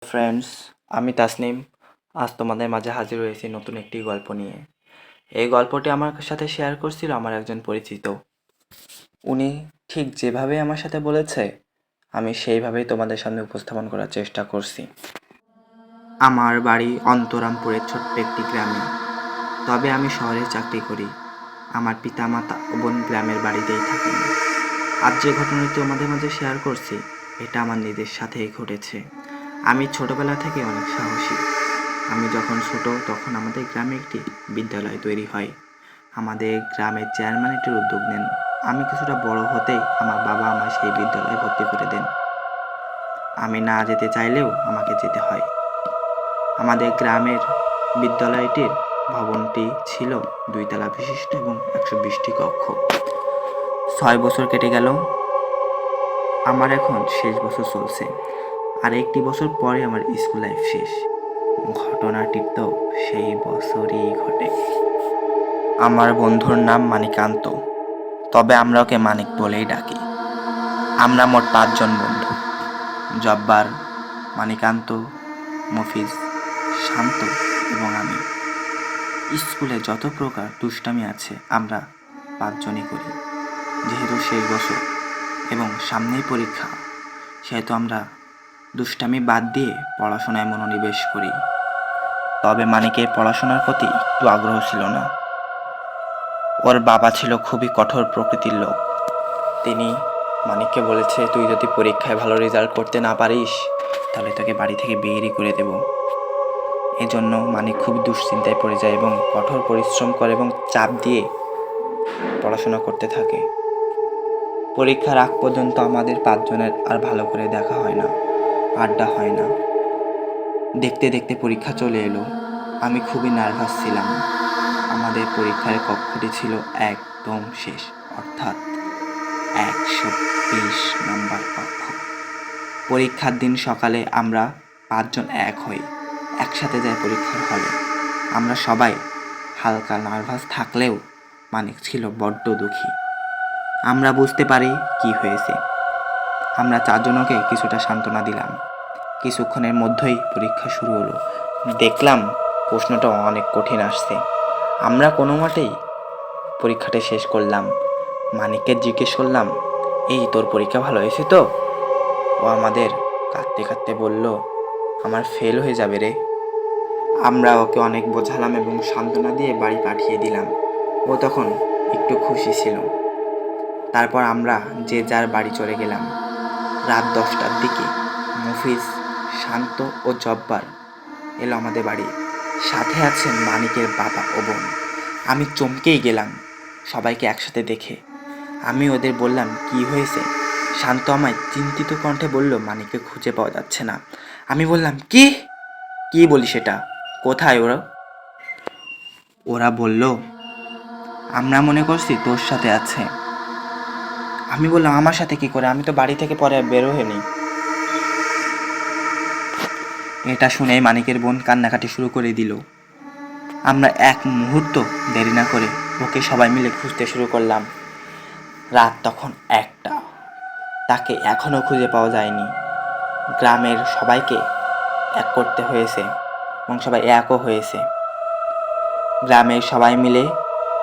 Friends, আমি তাসনিম। আজ তোমাদের মাঝে হাজির হয়েছি নতুন একটি গল্প নিয়ে। এই গল্পটি আমার সাথে শেয়ার করছিল আমার একজন পরিচিত। উনি ঠিক যেভাবে আমার সাথে বলেছে আমি সেইভাবেই তোমাদের সামনে উপস্থাপন করার চেষ্টা করছি। আমার বাড়ি অন্তরামপুরের ছোট্ট একটি গ্রামে, তবে আমি শহরে চাকরি করি। আমার পিতামাতা ও বোন গ্রামের বাড়িতেই থাকেন। আজ যে ঘটনাটি তোমাদের মাঝে শেয়ার করছি এটা আমার নিজের সাথেই ঘটেছে। আমি ছোটবেলা থেকে অনেক সাহসী। আমি যখন ছোট তখন আমাদের গ্রামে একটি বিদ্যালয় তৈরি হয়। আমাদের গ্রামের চেয়ারম্যান এটির উদ্যোগ নেন। আমি কিছুটা বড় হতেই আমার বাবা আমায় সেই বিদ্যালয়ে ভর্তি করে দেন। আমি না যেতে চাইলেও আমাকে যেতে হয়। আমাদের গ্রামের বিদ্যালয়টির ভবনটি ছিল 2 তলা বিশিষ্ট এবং 120টি কক্ষ। 6 বছর কেটে গেল। আমার এখন শেষ বছর চলছে, আর একটি বছর পরে আমার স্কুল লাইফ শেষ। ঘটনাটি তো সেই বছরই ঘটে। আমার বন্ধুর নাম মানিকান্ত, তবে আমরা ওকে মানিক বলেই ডাকি। আমরা মোট 5 জন বন্ধু: জব্বার, মানিকান্ত, মফিজ, শান্ত এবং আমি। স্কুলে যত প্রকার দুষ্টামি আছে আমরা 5 জনই করি। যেহেতু শেষ বছর এবং সামনেই পরীক্ষা, সেহেতু আমরা দুষ্টামি বাদ দিয়ে পড়াশোনায় মনোনিবেশ করি। তবে মানিকের পড়াশোনার প্রতি একটু আগ্রহ ছিল না। ওর বাবা ছিল খুবই কঠোর প্রকৃতির লোক। তিনি মানিককে বলেছে, তুই যদি পরীক্ষায় ভালো রেজাল্ট করতে না পারিস তাহলে তোকে বাড়ি থেকে বেরই করে দেব। এজন্য মানিক খুব দুশ্চিন্তায় পড়ে যায় এবং কঠোর পরিশ্রম করে এবং চাপ দিয়ে পড়াশোনা করতে থাকে। পরীক্ষার আগ পর্যন্ত আমাদের 5 জনের আর ভালো করে দেখা হয় না, আড্ডা হয় না। দেখতে দেখতে পরীক্ষা চলে এলো। আমি খুবই নার্ভাস ছিলাম। আমাদের পরীক্ষার কক্ষটি ছিল একদম শেষ, অর্থাৎ 120 নম্বর কক্ষ। পরীক্ষার দিন সকালে আমরা 5 জন এক হই, একসাথে যাই পরীক্ষার হলে। আমরা সবাই হালকা নার্ভাস থাকলেও মানিক ছিল বড্ড দুঃখী। আমরা বুঝতে পারি কি হয়েছে। আমরা 4 জনকে কিছুটা সান্ত্বনা দিলাম। কিছুক্ষণের মধ্যেই পরীক্ষা শুরু হলো। দেখলাম প্রশ্নটা অনেক কঠিন আসছে। আমরা কোনো মতেই পরীক্ষাটা শেষ করলাম। মানিককে জিজ্ঞেস করলাম, এই তোর পরীক্ষা ভালো হয়েছে তো? ও আমাদের কাঁদতে কাঁদতে বলল, আমার ফেল হয়ে যাবে রে। আমরা ওকে অনেক বোঝালাম এবং সান্ত্বনা দিয়ে বাড়ি পাঠিয়ে দিলাম। ও তখন একটু খুশি ছিল। তারপর আমরা যে যার বাড়ি চলে গেলাম। রাত 10টার দিকে মফিজ, শান্ত ও জব্বার এলো আমাদের বাড়ি। সাথে আছেন মানিকের বাবা ও বোন। আমি চমকেই গেলাম সবাইকে একসাথে দেখে। আমি ওদের বললাম, কি হয়েছে? শান্ত আমায় চিন্তিত কণ্ঠে বলল, মানিককে খুঁজে পাওয়া যাচ্ছে না। আমি বললাম, কি কি বলি সেটা? কোথায় ওরা? ওরা বলল, আমরা মনে করছি তোর সাথে আছে। আমি বললাম, আমার সাথে কি করে? আমি তো বাড়ি থেকে পরে বের হইনি। এটা শুনে মানিকের বোন কান্নাকাটি শুরু করে দিল। আমরা এক মুহূর্ত দেরি না করে ওকে সবাই মিলে খুঁজতে শুরু করলাম। রাত তখন 1টা। তাকে এখনও খুঁজে পাওয়া যায়নি। গ্রামের সবাইকে এক করতে হয়েছে এবং সবাই একও হয়েছে। গ্রামের সবাই মিলে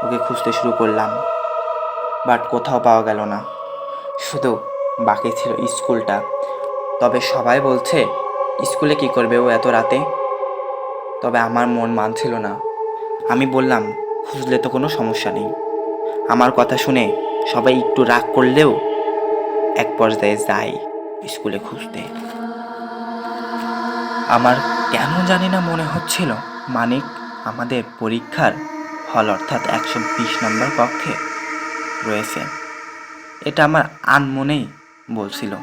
ওকে খুঁজতে শুরু করলাম, বাট কোথাও পাওয়া গেল না। শুধু বাকি ছিল স্কুলটা। তবে সবাই বলছে, স্কুলে কি করবে ও এত রাতে? তবে আমার মন মানছিল না। আমি বললাম, খুঁজলে তো কোনো সমস্যা নেই। আমার কথা শুনে সবাই একটু রাগ করলেও এক পর্যায়ে যাই স্কুলে খুঁজতে। আমার কেন জানি না মনে হচ্ছিল মানিক আমাদের পরীক্ষার হল অর্থাৎ 120 নম্বর কক্ষে রয়েছে। এটা আমার আনমনেই বলছিল।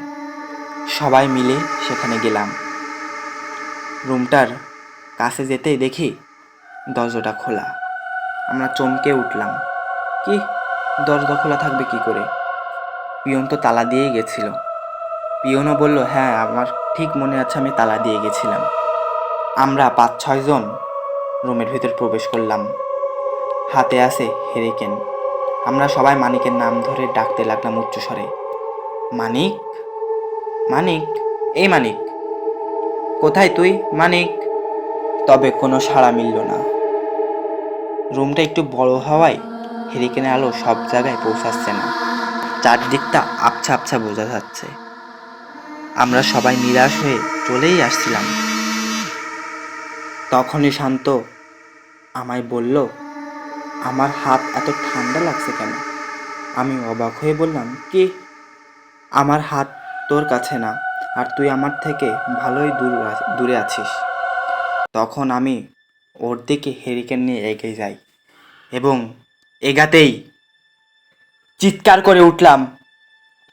সবাই মিলে সেখানে গেলাম। রুমটার কাছে যেতেই দেখি দরজাটা খোলা। আমরা চমকে উঠলাম। কি, দরজা খোলা থাকবে কি করে? পিয়ন তো তালা দিয়েই গেছিল। পিয়নও বলল, হ্যাঁ আমার ঠিক মনে আছে, আমি তালা দিয়ে গেছিলাম। আমরা 5-6 জন রুমের ভিতর প্রবেশ করলাম। হাতে আছে হেরিকেন। আমরা সবাই মানিকের নাম ধরে ডাকতে লাগলাম উচ্চস্বরে, মানিক, মানিক, এই মানিক। কোথায় তুই মানিক? তবে কোনো সাড়া মিলল না। রুমটা একটু বড় হওয়ায় হেরিকেনের আলো সব জায়গায় পৌঁছাচ্ছে না। চারদিকটা আবছা আবছা বোঝা যাচ্ছে। আমরা সবাই নিরাশ হয়ে চলেই আসছিলাম। তখনই শান্ত আমায় বলল, আমার হাত এত ঠান্ডা লাগছে কেন? আমি অবাক হয়ে বললাম, কি? আমার হাত তোর কাছে না, আর তুই আমার থেকে ভালোই দূরে আছিস। তখন আমি ওর দিকে হেরিকেন নিয়ে এগিয়ে যাই এবং এগাতেই চিৎকার করে উঠলাম।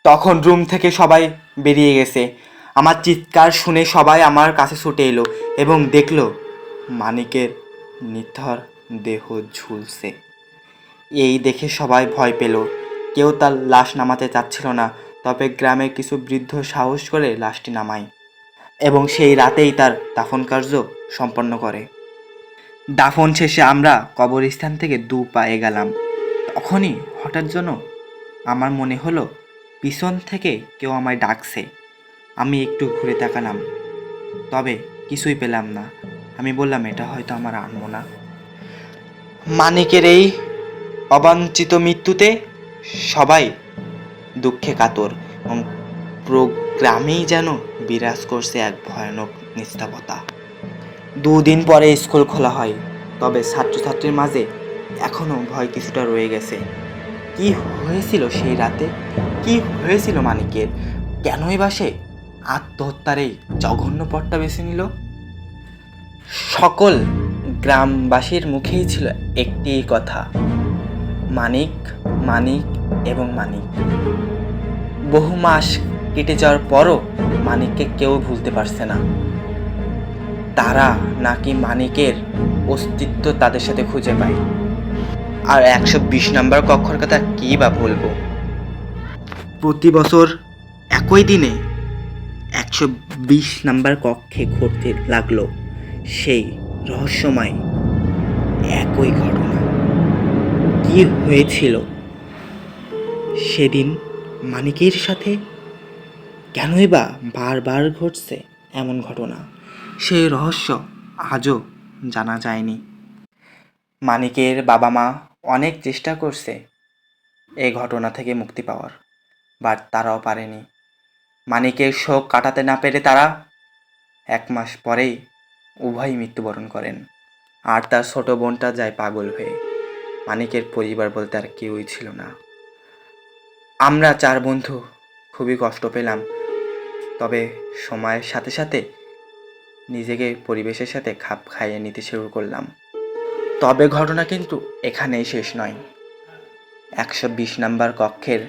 তখন রুম থেকে সবাই বেরিয়ে গেছে। আমার চিৎকার শুনে সবাই আমার কাছে ছুটে এলো এবং দেখলো মানিকের নিথর দেহ ঝুলছে। এই দেখে সবাই ভয় পেল। কেউ তার লাশ নামাতে চাচ্ছিল না, তবে গ্রামের কিছু বৃদ্ধ সাহস করে লাশটি নামায় এবং সেই রাতেই তার দাফন কার্য সম্পন্ন করে। দাফন শেষে আমরা কবরস্থান থেকে 2 পা এগালাম। তখনই হঠাৎ যেন আমার মনে হলো পিছন থেকে কেউ আমায় ডাকছে। আমি একটু ঘুরে তাকালাম, তবে কিছুই পেলাম না। আমি বললাম, এটা হয়তো আমার আনমনা। মানিকের এই অবাঞ্ছিত মৃত্যুতে সবাই দুঃখে কাতর এবং পুরো গ্রামেই যেন বিরাজ করছে এক ভয়ানক নিস্তব্ধতা। 2 দিন পরে স্কুল খোলা হয়, তবে ছাত্রছাত্রীর মাঝে এখনো ভয় কিছুটা রয়ে গেছে। কি হয়েছিল সেই রাতে? কি হয়েছিল মানিকের? কেনই বা সে আত্মহত্যার এই জঘন্য পথটা বেছে নিল? সকল গ্রামবাসীর মুখেই ছিল একটি কথা, মানিক, মানিক এবং মানিক। বহু মাস কেটে যাওয়ার পরও মানিককে কেউ ভুলতে পারছে না। তারা নাকি মানিকের অস্তিত্ব তাদের সাথে খুঁজে পায়। আর 120 নম্বর কক্ষর কথা কী বা বলবো। প্রতি বছর একই দিনে 120 নাম্বার কক্ষে ঘটতে লাগলো সেই রহস্যময় একই ঘটনা। কি হয়েছিল সেদিন মানিকের সাথে? কেনই বা বারবার ঘটছে এমন ঘটনা? সেই রহস্য আজও জানা যায়নি। মানিকের বাবা মা অনেক চেষ্টা করছে এই ঘটনা থেকে মুক্তি পাওয়ার, বাট তারাও পারেনি। মানিকের শোক কাটাতে না পেরে তারা 1 মাস পরেই উভয়ই মৃত্যুবরণ করেন। আর তার ছোট বোনটা যায় পাগল হয়ে। মানিকের পরিবার বলতে আর কেউই ছিল না। আমরা 4 বন্ধু খুবই কষ্ট পেলাম, তবে সময়ের সাথে সাথে নিজেকে পরিবেশের সাথে খাপ খাইয়ে নিতে শুরু করলাম। তবে ঘটনা কিন্তু এখানেই শেষ নয়। 120 নাম্বার কক্ষের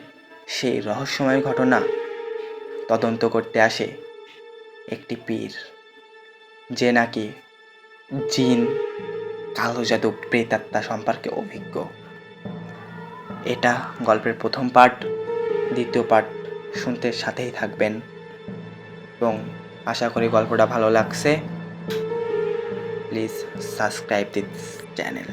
সেই রহস্যময় ঘটনা তদন্ত করতে আসে একটি পীর, যে নাকি জিন, কালো জাদু, প্রেতাত্মা সম্পর্কে অভিজ্ঞ। এটা গল্পের প্রথম পার্ট। দ্বিতীয় পার্ট শুনতে সাথেই থাকবেন এবং আশা করি গল্পটা ভালো লাগছে। Please subscribe this channel.